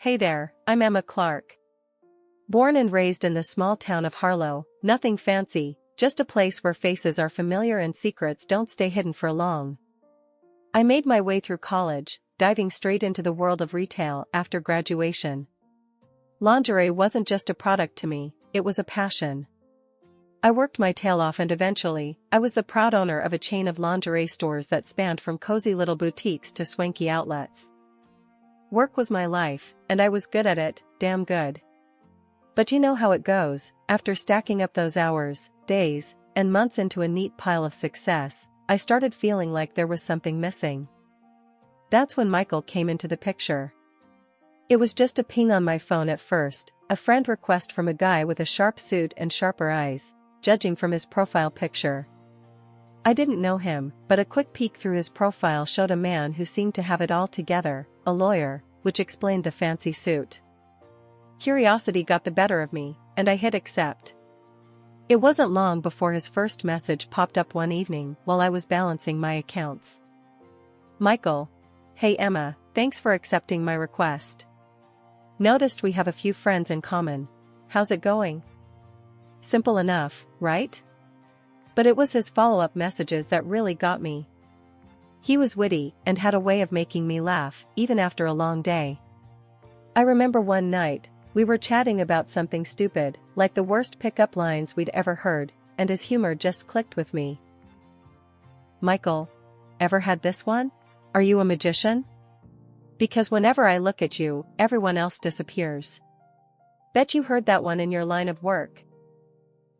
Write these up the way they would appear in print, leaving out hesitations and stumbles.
Hey there, I'm Emma Clark. Born and raised in the small town of Harlow, nothing fancy, just a place where faces are familiar and secrets don't stay hidden for long. I made my way through college, diving straight into the world of retail after graduation. Lingerie wasn't just a product to me, it was a passion. I worked my tail off and eventually, I was the proud owner of a chain of lingerie stores that spanned from cozy little boutiques to swanky outlets. Work was my life, and I was good at it, damn good. But you know how it goes, after stacking up those hours, days, and months into a neat pile of success, I started feeling like there was something missing. That's when Michael came into the picture. It was just a ping on my phone at first, a friend request from a guy with a sharp suit and sharper eyes, judging from his profile picture. I didn't know him, but a quick peek through his profile showed a man who seemed to have it all together, a lawyer, which explained the fancy suit. Curiosity got the better of me, and I hit accept. It wasn't long before his first message popped up one evening while I was balancing my accounts. Michael. Hey Emma, thanks for accepting my request. Noticed we have a few friends in common. How's it going? Simple enough, right? But it was his follow-up messages that really got me. He was witty and had a way of making me laugh, even after a long day. I remember one night, we were chatting about something stupid, like the worst pickup lines we'd ever heard, and his humor just clicked with me. Michael, ever had this one? Are you a magician? Because whenever I look at you, everyone else disappears. Bet you heard that one in your line of work.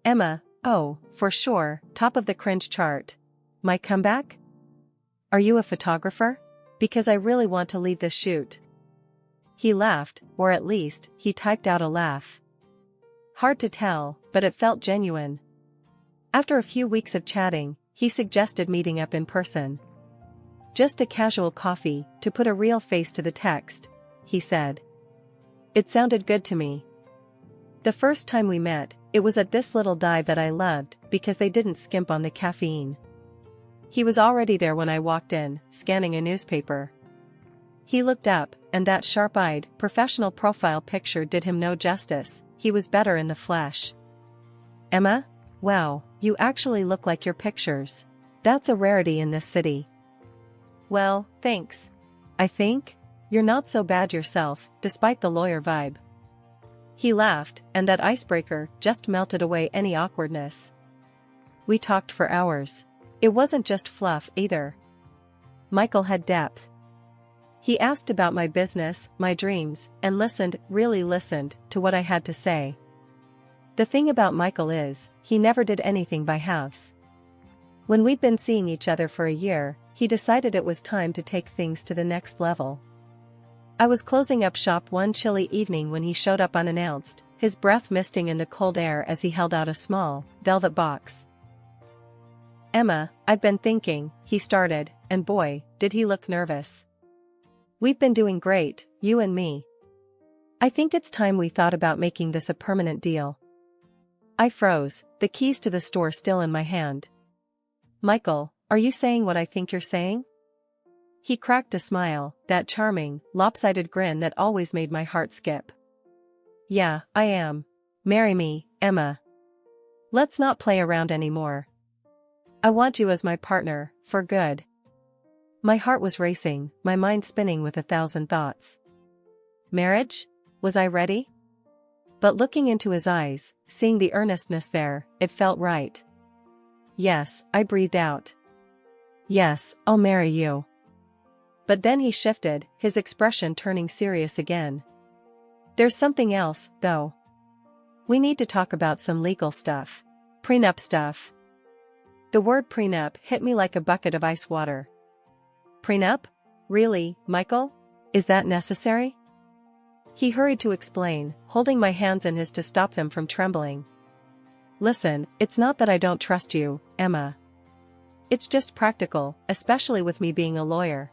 Emma, oh, for sure, top of the cringe chart. My comeback? Are you a photographer? Because I really want to lead this shoot. He laughed, or at least, he typed out a laugh. Hard to tell, but it felt genuine. After a few weeks of chatting, he suggested meeting up in person. Just a casual coffee, to put a real face to the text, he said. It sounded good to me. The first time we met, it was at this little dive that I loved because they didn't skimp on the caffeine. He was already there when I walked in, scanning a newspaper. He looked up, and that sharp-eyed, professional profile picture did him no justice. He was better in the flesh. Emma? Wow, you actually look like your pictures. That's a rarity in this city. Well, thanks. I think you're not so bad yourself, despite the lawyer vibe. He laughed, and that icebreaker just melted away any awkwardness. We talked for hours. It wasn't just fluff either. Michael had depth. He asked about my business, my dreams, and listened, really listened, to what I had to say. The thing about Michael is, he never did anything by halves. When we'd been seeing each other for a year, he decided it was time to take things to the next level. I was closing up shop one chilly evening when he showed up unannounced, his breath misting in the cold air as he held out a small, velvet box. Emma, I've been thinking, he started, and boy, did he look nervous. We've been doing great, you and me. I think it's time we thought about making this a permanent deal. I froze, the keys to the store still in my hand. Michael, are you saying what I think you're saying? He cracked a smile, that charming, lopsided grin that always made my heart skip. Yeah, I am. Marry me, Emma. Let's not play around anymore. I want you as my partner, for good. My heart was racing, my mind spinning with 1,000 thoughts. Marriage? Was I ready? But looking into his eyes, seeing the earnestness there, it felt right. Yes, I breathed out. Yes, I'll marry you. But then he shifted, his expression turning serious again. There's something else, though. We need to talk about some legal stuff. Prenup stuff. The word prenup hit me like a bucket of ice water. Prenup? Really, Michael? Is that necessary? He hurried to explain, holding my hands in his to stop them from trembling. Listen, it's not that I don't trust you, Emma. It's just practical, especially with me being a lawyer.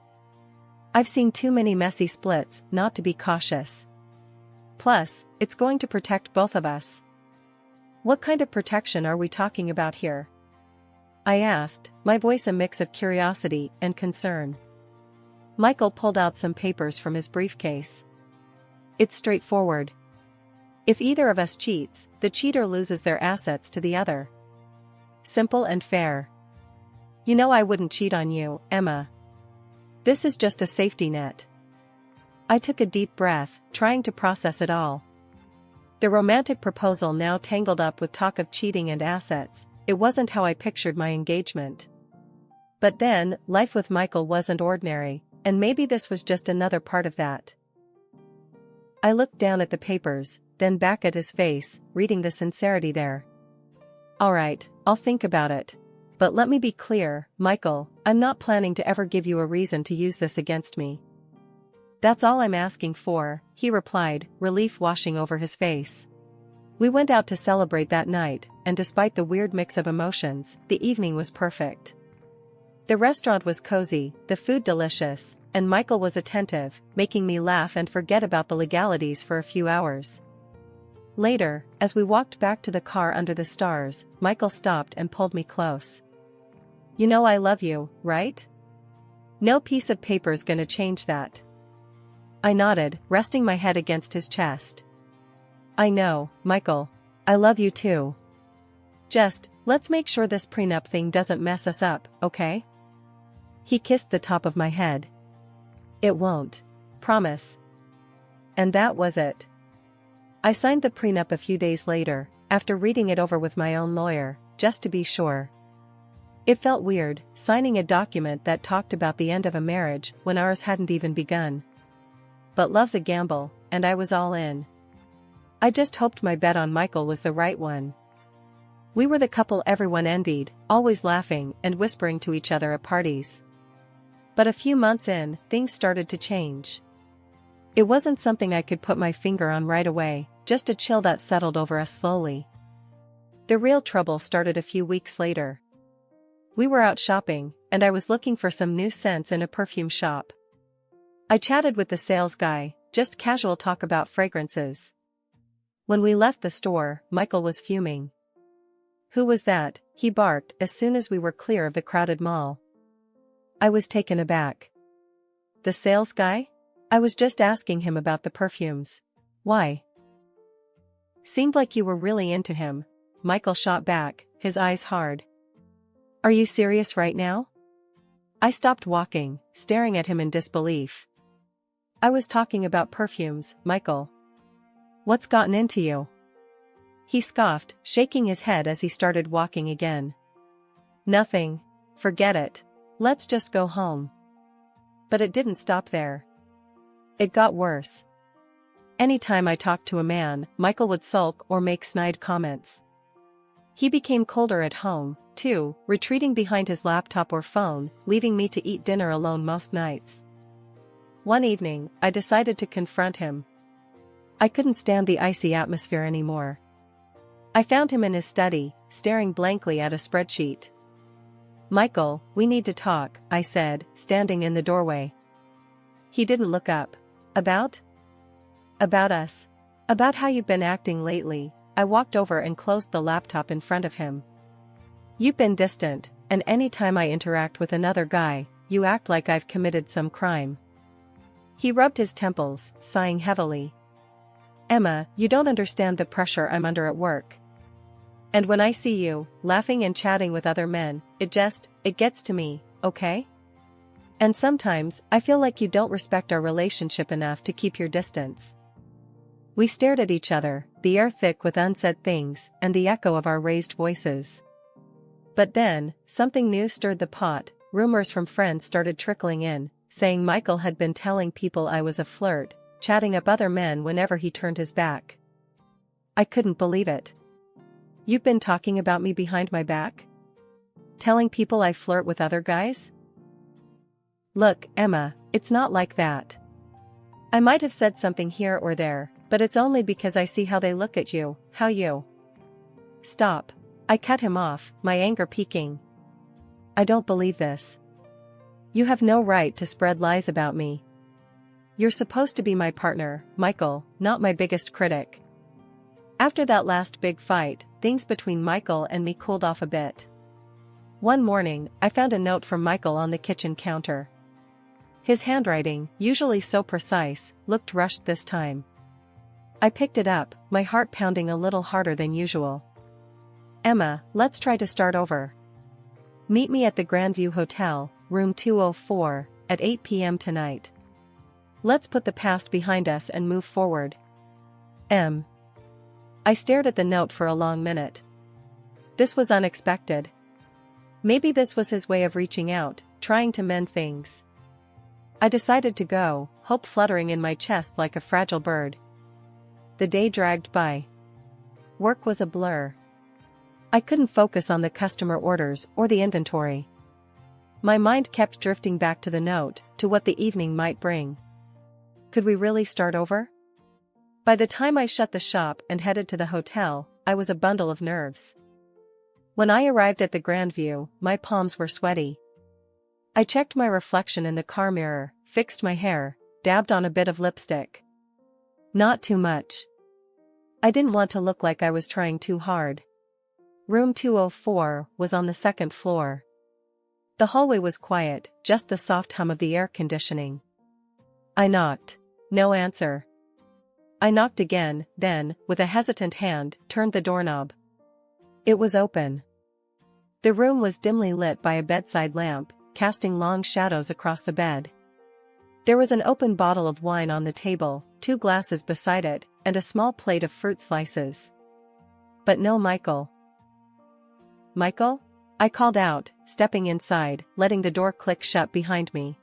I've seen too many messy splits not to be cautious. Plus, it's going to protect both of us. What kind of protection are we talking about here? I asked, my voice a mix of curiosity and concern. Michael pulled out some papers from his briefcase. It's straightforward. If either of us cheats, the cheater loses their assets to the other. Simple and fair. You know I wouldn't cheat on you, Emma. This is just a safety net. I took a deep breath, trying to process it all. The romantic proposal now tangled up with talk of cheating and assets. It wasn't how I pictured my engagement. But then, life with Michael wasn't ordinary, and maybe this was just another part of that. I looked down at the papers, then back at his face, reading the sincerity there. All right, I'll think about it. But let me be clear, Michael, I'm not planning to ever give you a reason to use this against me. That's all I'm asking for, he replied, relief washing over his face. We went out to celebrate that night, and despite the weird mix of emotions, the evening was perfect. The restaurant was cozy, the food delicious, and Michael was attentive, making me laugh and forget about the legalities for a few hours. Later, as we walked back to the car under the stars, Michael stopped and pulled me close. You know I love you, right? No piece of paper's gonna change that. I nodded, resting my head against his chest. I know, Michael. I love you too. Just, let's make sure this prenup thing doesn't mess us up, okay? He kissed the top of my head. It won't. Promise. And that was it. I signed the prenup a few days later, after reading it over with my own lawyer, just to be sure. It felt weird, signing a document that talked about the end of a marriage when ours hadn't even begun. But love's a gamble, and I was all in. I just hoped my bet on Michael was the right one. We were the couple everyone envied, always laughing and whispering to each other at parties. But a few months in, things started to change. It wasn't something I could put my finger on right away, just a chill that settled over us slowly. The real trouble started a few weeks later. We were out shopping, and I was looking for some new scents in a perfume shop. I chatted with the sales guy, just casual talk about fragrances. When we left the store, Michael was fuming. Who was that? He barked as soon as we were clear of the crowded mall. I was taken aback. The sales guy? I was just asking him about the perfumes. Why? Seemed like you were really into him, Michael shot back, his eyes hard. Are you serious right now? I stopped walking, staring at him in disbelief. I was talking about perfumes, Michael. What's gotten into you? He scoffed, shaking his head as he started walking again. Nothing. Forget it. Let's just go home. But it didn't stop there. It got worse. Anytime I talked to a man, Michael would sulk or make snide comments. He became colder at home, too, retreating behind his laptop or phone, leaving me to eat dinner alone most nights. One evening, I decided to confront him. I couldn't stand the icy atmosphere anymore. I found him in his study, staring blankly at a spreadsheet. Michael, we need to talk, I said, standing in the doorway. He didn't look up. About? About us. About how you've been acting lately. I walked over and closed the laptop in front of him. You've been distant, and any time I interact with another guy, you act like I've committed some crime. He rubbed his temples, sighing heavily. Emma, you don't understand the pressure I'm under at work. And when I see you, laughing and chatting with other men, it gets to me, okay? And sometimes, I feel like you don't respect our relationship enough to keep your distance. We stared at each other, the air thick with unsaid things, and the echo of our raised voices. But then, something new stirred the pot. Rumors from friends started trickling in, saying Michael had been telling people I was a flirt, chatting up other men whenever he turned his back. I couldn't believe it. You've been talking about me behind my back? Telling people I flirt with other guys? Look, Emma, it's not like that. I might have said something here or there, but it's only because I see how they look at you, how you. Stop. I cut him off, my anger peaking. I don't believe this. You have no right to spread lies about me. You're supposed to be my partner, Michael, not my biggest critic. After that last big fight, things between Michael and me cooled off a bit. One morning, I found a note from Michael on the kitchen counter. His handwriting, usually so precise, looked rushed this time. I picked it up, my heart pounding a little harder than usual. Emma, let's try to start over. Meet me at the Grandview Hotel, room 204, at 8 p.m. tonight. Let's put the past behind us and move forward. I stared at the note for a long minute. This was unexpected. Maybe this was his way of reaching out, trying to mend things. I decided to go, hope fluttering in my chest like a fragile bird. The day dragged by. Work was a blur. I couldn't focus on the customer orders or the inventory. My mind kept drifting back to the note, to what the evening might bring. Could we really start over? By the time I shut the shop and headed to the hotel, I was a bundle of nerves. When I arrived at the Grandview, my palms were sweaty. I checked my reflection in the car mirror, fixed my hair, dabbed on a bit of lipstick. Not too much. I didn't want to look like I was trying too hard. Room 204 was on the second floor. The hallway was quiet, just the soft hum of the air conditioning. I knocked. No answer. I knocked again, then, with a hesitant hand, turned the doorknob. It was open. The room was dimly lit by a bedside lamp, casting long shadows across the bed. There was an open bottle of wine on the table, 2 glasses beside it, and a small plate of fruit slices. But no Michael. Michael? I called out, stepping inside, letting the door click shut behind me.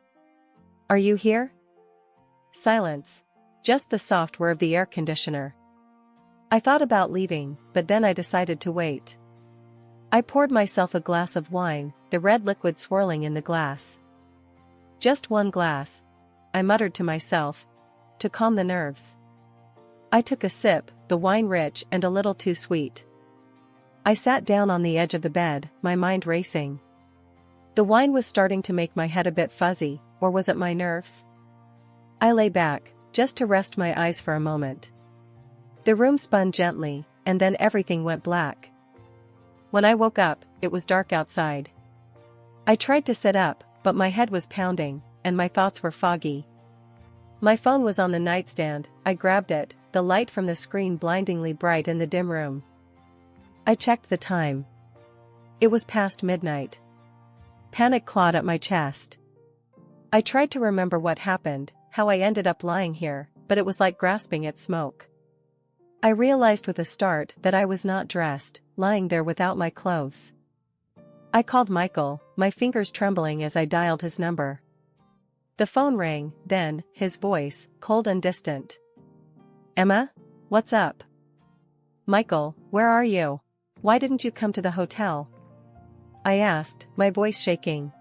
Are you here? Silence. Just the soft whir of the air conditioner. I thought about leaving, but then I decided to wait. I poured myself a glass of wine, the red liquid swirling in the glass. Just 1 glass, I muttered to myself, to calm the nerves. I took a sip, the wine rich and a little too sweet. I sat down on the edge of the bed, my mind racing. The wine was starting to make my head a bit fuzzy, or was it my nerves? I lay back, just to rest my eyes for a moment. The room spun gently, and then everything went black. When I woke up, it was dark outside. I tried to sit up, but my head was pounding, and my thoughts were foggy. My phone was on the nightstand. I grabbed it, the light from the screen blindingly bright in the dim room. I checked the time. It was past midnight. Panic clawed at my chest. I tried to remember what happened, how I ended up lying here, but it was like grasping at smoke. I realized with a start that I was not dressed, lying there without my clothes. I called Michael, my fingers trembling as I dialed his number. The phone rang, then, his voice, cold and distant. Emma? What's up? Michael, where are you? Why didn't you come to the hotel? I asked, my voice shaking.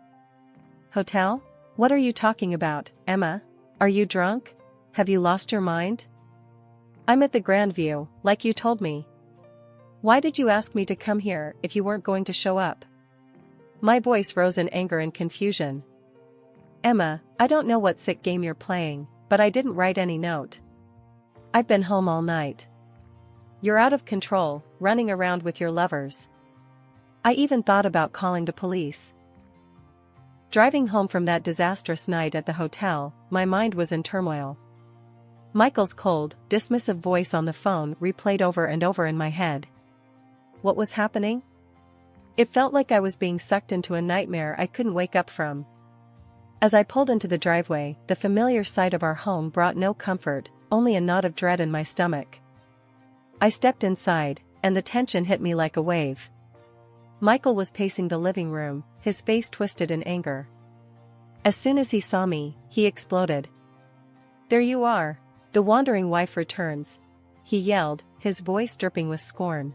Hotel? What are you talking about, Emma? Are you drunk? Have you lost your mind? I'm at the Grandview, like you told me. Why did you ask me to come here if you weren't going to show up? My voice rose in anger and confusion. Emma, I don't know what sick game you're playing, but I didn't write any note. I've been home all night. You're out of control, running around with your lovers. I even thought about calling the police. Driving home from that disastrous night at the hotel, my mind was in turmoil. Michael's cold, dismissive voice on the phone replayed over and over in my head. What was happening? It felt like I was being sucked into a nightmare I couldn't wake up from. As I pulled into the driveway, the familiar sight of our home brought no comfort, only a knot of dread in my stomach. I stepped inside, and the tension hit me like a wave. Michael was pacing the living room, his face twisted in anger. As soon as he saw me, he exploded. There you are. The wandering wife returns, he yelled, his voice dripping with scorn.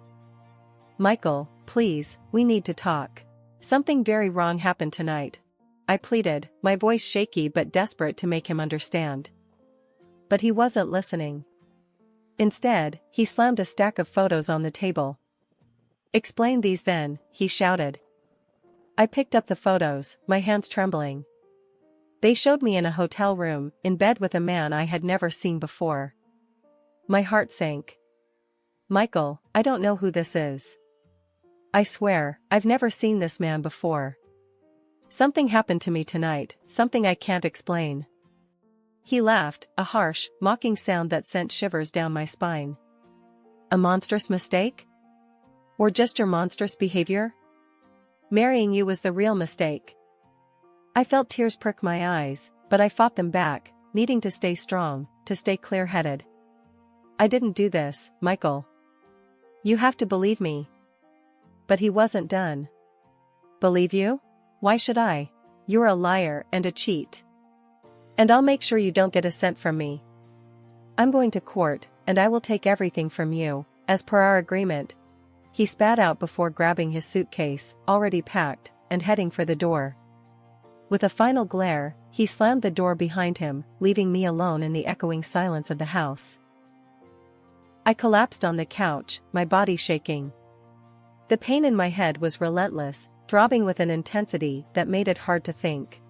Michael, please, we need to talk. Something very wrong happened tonight. I pleaded, my voice shaky but desperate to make him understand. But he wasn't listening. Instead, he slammed a stack of photos on the table. Explain these then, he shouted. I picked up the photos, my hands trembling. They showed me in a hotel room, in bed with a man I had never seen before. My heart sank. Michael, I don't know who this is. I swear, I've never seen this man before. Something happened to me tonight, something I can't explain. He laughed, a harsh, mocking sound that sent shivers down my spine. A monstrous mistake? Or just your monstrous behavior? Marrying you was the real mistake. I felt tears prick my eyes, but I fought them back, needing to stay strong, to stay clear-headed. I didn't do this, Michael. You have to believe me. But he wasn't done. Believe you? Why should I? You're a liar and a cheat. And I'll make sure you don't get a cent from me. I'm going to court, and I will take everything from you, as per our agreement. He spat out before grabbing his suitcase, already packed, and heading for the door. With a final glare, he slammed the door behind him, leaving me alone in the echoing silence of the house. I collapsed on the couch, my body shaking. The pain in my head was relentless, throbbing with an intensity that made it hard to think.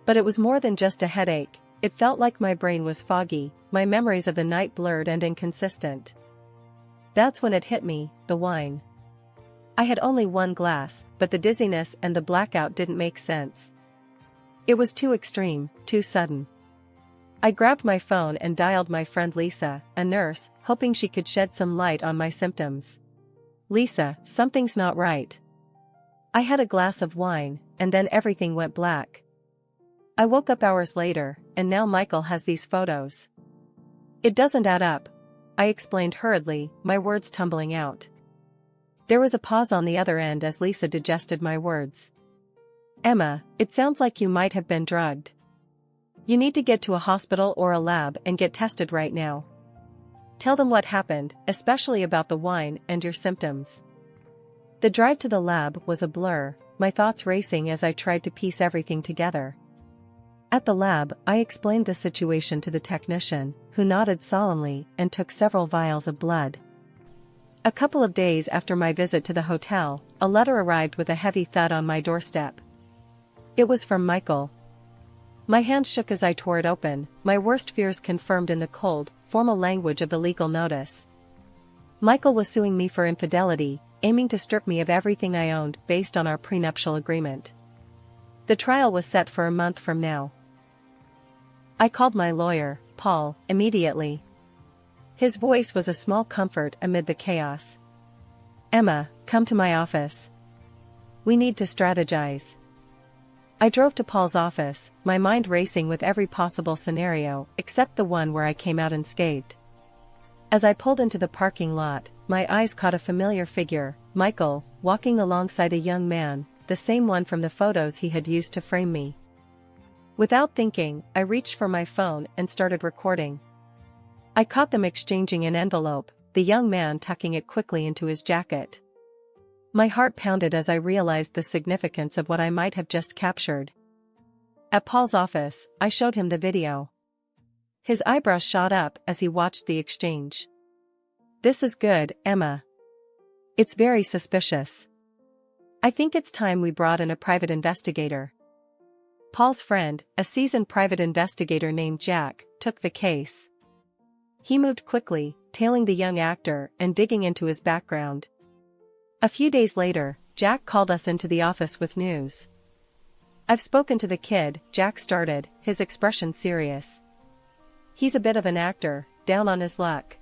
But it was more than just a headache, it felt like my brain was foggy, my memories of the night blurred and inconsistent. That's when it hit me, the wine. I had only one glass, but the dizziness and the blackout didn't make sense. It was too extreme, too sudden. I grabbed my phone and dialed my friend Lisa, a nurse, hoping she could shed some light on my symptoms. Lisa, something's not right. I had a glass of wine, and then everything went black. I woke up hours later, and now Michael has these photos. It doesn't add up, I explained hurriedly, my words tumbling out. There was a pause on the other end as Lisa digested my words. Emma, it sounds like you might have been drugged. You need to get to a hospital or a lab and get tested right now. Tell them what happened, especially about the wine and your symptoms. The drive to the lab was a blur, my thoughts racing as I tried to piece everything together. At the lab, I explained the situation to the technician, who nodded solemnly and took several vials of blood. A couple of days after my visit to the hotel, a letter arrived with a heavy thud on my doorstep. It was from Michael. My hand shook as I tore it open, my worst fears confirmed in the cold, formal language of the legal notice. Michael was suing me for infidelity, aiming to strip me of everything I owned based on our prenuptial agreement. The trial was set for a month from now. I called my lawyer, Paul, immediately. His voice was a small comfort amid the chaos. Emma, come to my office. We need to strategize. I drove to Paul's office, my mind racing with every possible scenario except the one where I came out unscathed. As I pulled into the parking lot, my eyes caught a familiar figure, Michael, walking alongside a young man, the same one from the photos he had used to frame me. Without thinking, I reached for my phone and started recording. I caught them exchanging an envelope, the young man tucking it quickly into his jacket. My heart pounded as I realized the significance of what I might have just captured. At Paul's office, I showed him the video. His eyebrows shot up as he watched the exchange. This is good, Emma. It's very suspicious. I think it's time we brought in a private investigator. Paul's friend, a seasoned private investigator named Jack, took the case. He moved quickly, tailing the young actor and digging into his background. A few days later, Jack called us into the office with news. I've spoken to the kid, Jack started, his expression serious. He's a bit of an actor, down on his luck.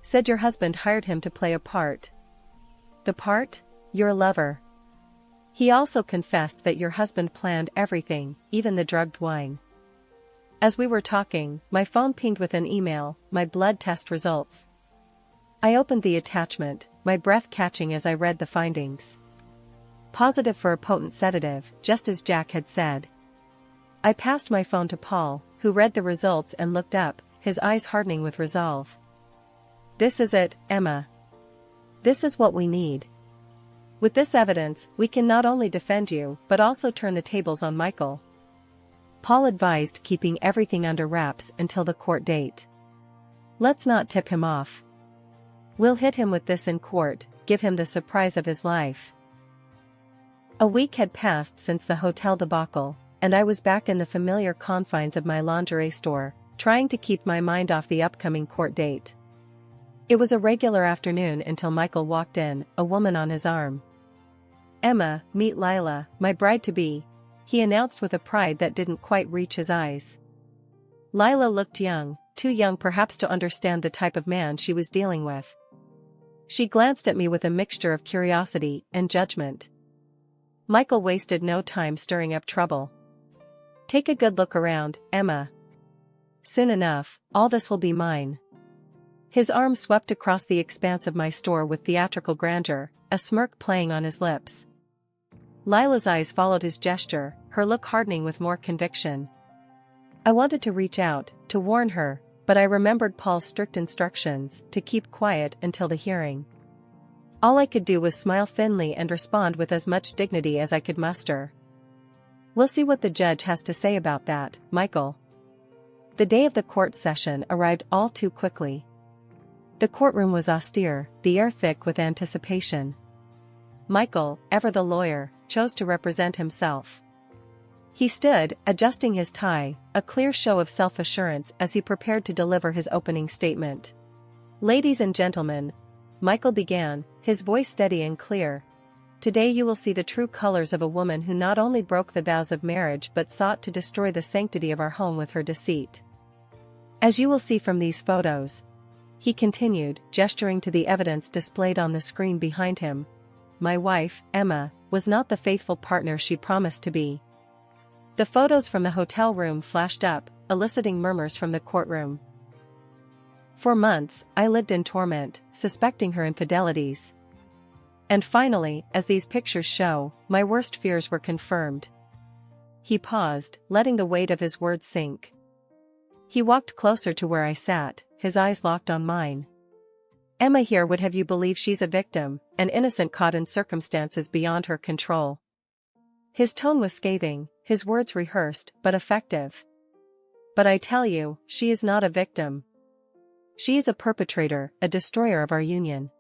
Said your husband hired him to play a part. The part? Your lover. He also confessed that your husband planned everything, even the drugged wine. As we were talking, my phone pinged with an email, my blood test results. I opened the attachment, my breath catching as I read the findings. Positive for a potent sedative, just as Jack had said. I passed my phone to Paul, who read the results and looked up, his eyes hardening with resolve. This is it, Emma. This is what we need. With this evidence, we can not only defend you, but also turn the tables on Michael. Paul advised keeping everything under wraps until the court date. Let's not tip him off. We'll hit him with this in court, give him the surprise of his life. A week had passed since the hotel debacle, and I was back in the familiar confines of my lingerie store, trying to keep my mind off the upcoming court date. It was a regular afternoon until Michael walked in, a woman on his arm. Emma, meet Lila, my bride-to-be, he announced with a pride that didn't quite reach his eyes. Lila looked young, too young perhaps to understand the type of man she was dealing with. She glanced at me with a mixture of curiosity and judgment. Michael wasted no time stirring up trouble. "Take a good look around, Emma. Soon enough, all this will be mine." His arm swept across the expanse of my store with theatrical grandeur, a smirk playing on his lips. Lila's eyes followed his gesture, her look hardening with more conviction. I wanted to reach out, to warn her, but I remembered Paul's strict instructions to keep quiet until the hearing. All I could do was smile thinly and respond with as much dignity as I could muster. "We'll see what the judge has to say about that, Michael." The day of the court session arrived all too quickly. The courtroom was austere, the air thick with anticipation. Michael, ever the lawyer, chose to represent himself. He stood, adjusting his tie, a clear show of self-assurance as he prepared to deliver his opening statement. "Ladies and gentlemen," Michael began, his voice steady and clear, "today you will see the true colors of a woman who not only broke the vows of marriage but sought to destroy the sanctity of our home with her deceit. As you will see from these photos," he continued, gesturing to the evidence displayed on the screen behind him, "my wife, Emma, was not the faithful partner she promised to be." The photos from the hotel room flashed up, eliciting murmurs from the courtroom. For months, I lived in torment, suspecting her infidelities. And finally, as these pictures show, my worst fears were confirmed. He paused, letting the weight of his words sink. He walked closer to where I sat, his eyes locked on mine. "Emma here would have you believe she's a victim, an innocent caught in circumstances beyond her control." His tone was scathing, his words rehearsed but effective. "But I tell you, she is not a victim. She is a perpetrator, a destroyer of our union."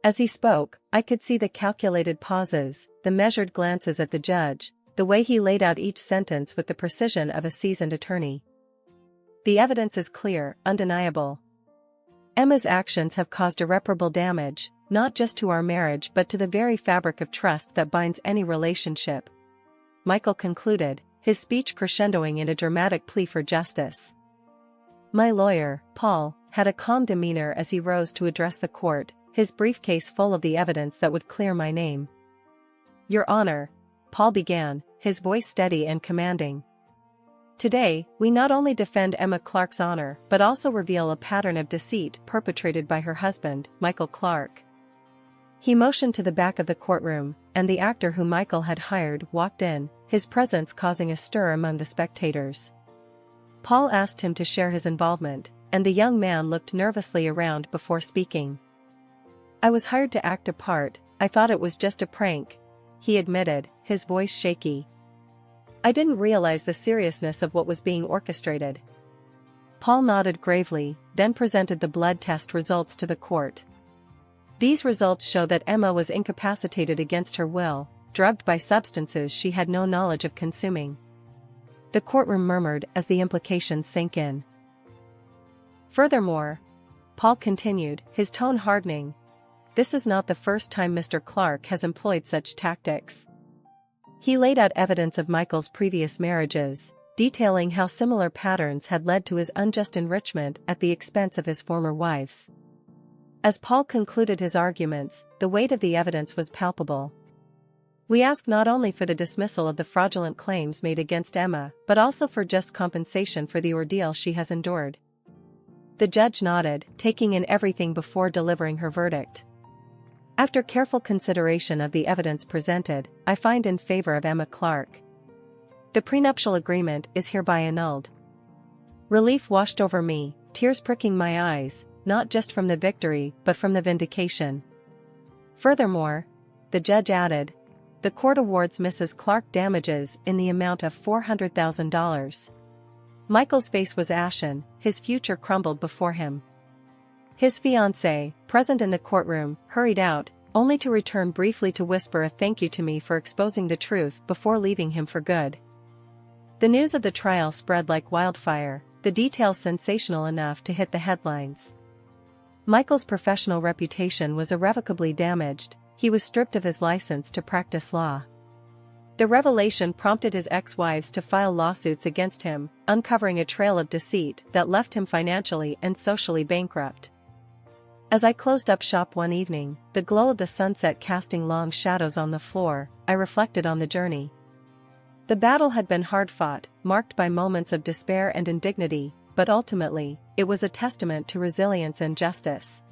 As he spoke, I could see the calculated pauses, the measured glances at the judge, the way he laid out each sentence with the precision of a seasoned attorney. "The evidence is clear, undeniable. Emma's actions have caused irreparable damage, not just to our marriage but to the very fabric of trust that binds any relationship," Michael concluded, his speech crescendoing in a dramatic plea for justice. My lawyer, Paul, had a calm demeanor as he rose to address the court, his briefcase full of the evidence that would clear my name. "Your Honor," Paul began, his voice steady and commanding. "Today, we not only defend Emma Clark's honor but also reveal a pattern of deceit perpetrated by her husband, Michael Clark." He motioned to the back of the courtroom, and the actor whom Michael had hired walked in, his presence causing a stir among the spectators. Paul asked him to share his involvement, and the young man looked nervously around before speaking. "I was hired to act a part, I thought it was just a prank," he admitted, his voice shaky. "I didn't realize the seriousness of what was being orchestrated." Paul nodded gravely, then presented the blood test results to the court. These results show that Emma was incapacitated against her will, drugged by substances she had no knowledge of consuming. The courtroom murmured as the implications sank in. "Furthermore," Paul continued, his tone hardening, "this is not the first time Mr. Clark has employed such tactics." He laid out evidence of Michael's previous marriages, detailing how similar patterns had led to his unjust enrichment at the expense of his former wives. As Paul concluded his arguments, the weight of the evidence was palpable. "We ask not only for the dismissal of the fraudulent claims made against Emma, but also for just compensation for the ordeal she has endured." The judge nodded, taking in everything before delivering her verdict. "After careful consideration of the evidence presented, I find in favor of Emma Clark. The prenuptial agreement is hereby annulled." Relief washed over me, tears pricking my eyes, not just from the victory but from the vindication. "Furthermore," the judge added, "the court awards Mrs. Clark damages in the amount of $400,000. Michael's face was ashen, his future crumbled before him. His fiancée, present in the courtroom, hurried out, only to return briefly to whisper a thank you to me for exposing the truth before leaving him for good. The news of the trial spread like wildfire, the details sensational enough to hit the headlines. Michael's professional reputation was irrevocably damaged, he was stripped of his license to practice law. The revelation prompted his ex-wives to file lawsuits against him, uncovering a trail of deceit that left him financially and socially bankrupt. As I closed up shop one evening, the glow of the sunset casting long shadows on the floor, I reflected on the journey. The battle had been hard-fought, marked by moments of despair and indignity, but ultimately, it was a testament to resilience and justice.